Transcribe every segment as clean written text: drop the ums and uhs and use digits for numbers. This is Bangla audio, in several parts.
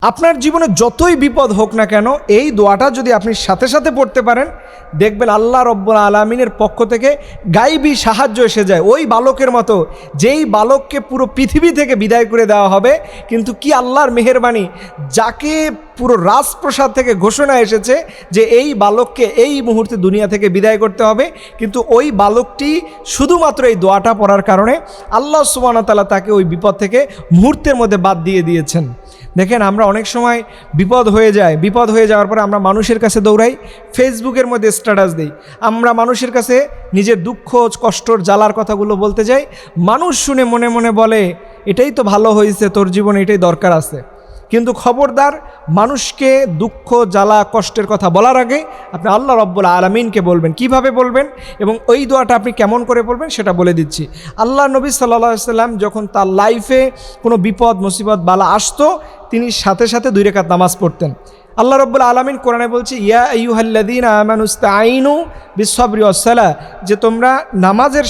আপনার জীবনে যতই বিপদ হোক না কেন এই দোয়াটা যদি আপনি সাথে সাথে পড়তে পারেন, দেখবেন আল্লাহ রব্বুল আলামিনের পক্ষ থেকে গায়বী সাহায্য এসে যায়। ওই বালকের মতো, যেই বালককে পুরো পৃথিবী থেকে বিদায় করে দেওয়া হবে, কিন্তু কি আল্লাহর মেহেরবানি, যাকে পুরো রাজপ্রাসাদ থেকে ঘোষণা এসেছে যে এই বালককে এই মুহূর্তে দুনিয়া থেকে বিদায় করতে হবে, কিন্তু ওই বালকটি শুধুমাত্র এই দোয়াটা পড়ার কারণে আল্লাহ সুবহানাহু ওয়া তাআলা তাকে ওই বিপদ থেকে মুহূর্তের মধ্যে বাদ দিয়ে দিয়েছেন। দেখেন, আমরা অনেক সময় বিপদ হয়ে যাওয়ার পরে আমরা মানুষের কাছে দৌড়াই, ফেসবুকের মধ্যে স্ট্যাটাস দিই, আমরা মানুষের কাছে নিজের দুঃখ কষ্টর জ্বালার কথাগুলো বলতে যাই। মানুষ শুনে মনে মনে বলে এটাই তো ভালো হয়েছে, তোর জীবনে এটাই দরকার আছে। কিন্তু খবরদার, মানুষকে দুঃখ জ্বালা কষ্টের কথা বলার আগে আপনি আল্লাহ রব্বুল আলামিনকে বলবেন। কিভাবে বলবেন এবং ওই দোয়াটা আপনি কেমন করে বলবেন সেটা বলে দিচ্ছি। আল্লাহ নবী সাল্লাল্লাহু আলাইহি সাল্লাম যখন তার লাইফে কোনো বিপদ মুসিবত বালা আসতো, তিনি সাথে সাথে 2 রাকাত নামাজ পড়তেন। আল্লাহ রব্বুল আলামিন কোরআনে বলছে, ইয়া আইয়ুহাল্লাযীনা আমানু ইসতাঈনু বিস-সাবরি ওয়াস-সালাহ, যে তোমরা নামাজের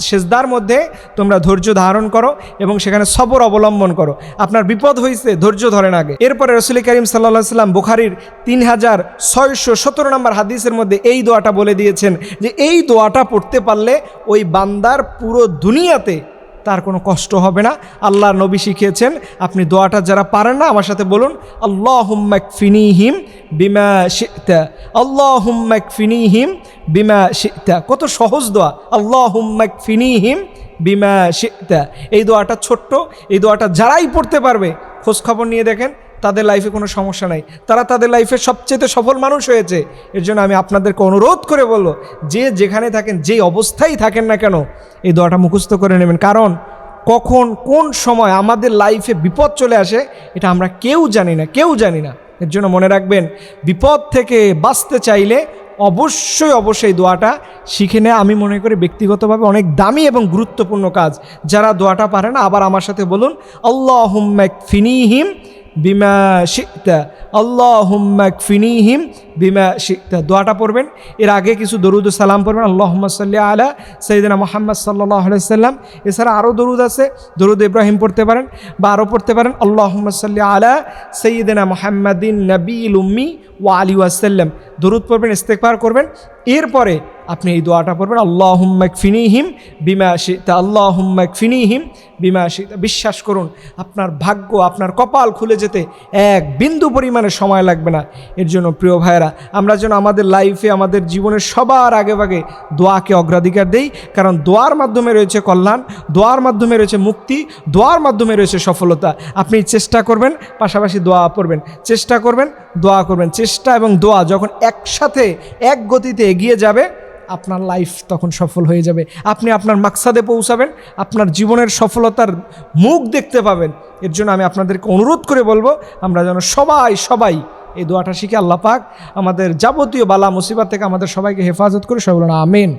সেজদার মধ্যে তোমরা ধৈর্য ধারণ করো এবং সেখানে সবর অবলম্বন করো। আপনার বিপদ হয়েছে, ধৈর্য ধরেন আগে। এরপরে রাসূল করিম সাল্লাল্লাহু আলাইহি সাল্লাম বুখারীর 3617 নম্বর হাদিসের মধ্যে এই দোয়াটা বলে দিয়েছেন যে এই দোয়াটা পড়তে পারলে ওই বান্দার পুরো দুনিয়াতে তার কোনো কষ্ট হবে না। আল্লাহর নবী শিখিয়েছেন, আপনি দোয়াটা যারা পারেন না আমার সাথে বলুন, আল্লাহুম্মা কফিনিহিম বিমা শি'তা, আল্লাহুম্মা কফিনিহিম বিমা শি'তা। কত সহজ দোয়া, আল্লাহুম্মা কফিনিহিম বিমা শি'তা। এই দোয়াটা ছোট্ট, এই দোয়াটা যারাই পড়তে পারবে, খোঁজখবর নিয়ে দেখেন তাদের লাইফে কোনো সমস্যা নাই, তারা তাদের লাইফে সবচেয়ে সফল মানুষ হয়েছে। এর জন্য আমি আপনাদেরকে অনুরোধ করে বলবো, যে যেখানে থাকেন, যেই অবস্থায় থাকেন না কেন, এই দোয়াটা মুখস্থ করে নেবেন। কারণ কখন কোন সময় আমাদের লাইফে বিপদ চলে আসে এটা আমরা কেউ জানি না। এর জন্য মনে রাখবেন, বিপদ থেকে বাঁচতে চাইলে অবশ্যই দোয়াটা শিখে নেওয়া আমি মনে করি ব্যক্তিগতভাবে অনেক দামি এবং গুরুত্বপূর্ণ কাজ। যারা দোয়াটা পারে না আবার আমার সাথে বলুন, আল্লাহুম্মা কফিনিহিম বিমা শি'তা, আল্লাহুম্মা কফিনিহিম বিমা শি'তা। দোয়াটা পড়বেন, এর আগে কিছু দরুদ ও সালাম পড়বেন, আল্লাহুম্মা সাল্লি আলা সাইয়্যিদিনা মুহাম্মদ সাল্লাল্লাহু আলাইহি ওয়াসাল্লাম। এছাড়া আরও দরুদ আছে, দরুদ ইব্রাহিম পড়তে পারেন বা আরও পড়তে পারেন, আল্লাহুম্মা সাল্লি আলা সাইয়্যিদিনা মুহাম্মাদিন নবিয়্যিল উম্মি ওয়া আলিহি ওয়াসাল্লাম। দরুদ পড়বেন, ইস্তেগফার করবেন। এরপরে আপনি এই দোয়াটা পড়বেন, আল্লাহুম্মা কফিনিহিম বিমা শি'তা, আল্লাহুম্মা কফিনিহিম বিমা শি'তা। বিশ্বাস করুন, আপনার ভাগ্য, আপনার কপাল খুলে যেতে এক বিন্দু পরিমাণে সময় লাগবে না। এর জন্য প্রিয় ভাইয়েরা, আমরা যেন আমাদের লাইফে, আমাদের জীবনের সবার আগে দোয়াকে অগ্রাধিকার দেই। কারণ দোয়ার মাধ্যমে রয়েছে কল্যাণ, দোয়ার মাধ্যমে রয়েছে মুক্তি, দোয়ার মাধ্যমে রয়েছে সফলতা। আপনি চেষ্টা করবেন, পাশাপাশি দোয়া পড়বেন, চেষ্টা করবেন, দোয়া করবেন। চেষ্টা এবং দোয়া যখন একসাথে এক গতিতে এগিয়ে যাবে, আপনার লাইফ তখন সফল হয়ে যাবে। আপনি আপনার মাকসাদে পৌঁছাবেন, আপনার জীবনের সফলতার মুখ দেখতে পাবেন। এর জন্য আমি আপনাদেরকে অনুরোধ করে বলবো, আমরা যেন সবাই এই দোয়াটা শিখে আল্লাহ পাক আমাদের যাবতীয় বালা মুসিবত থেকে আমাদের সবাইকে হেফাজত করে। সবাই বলুন আমিন।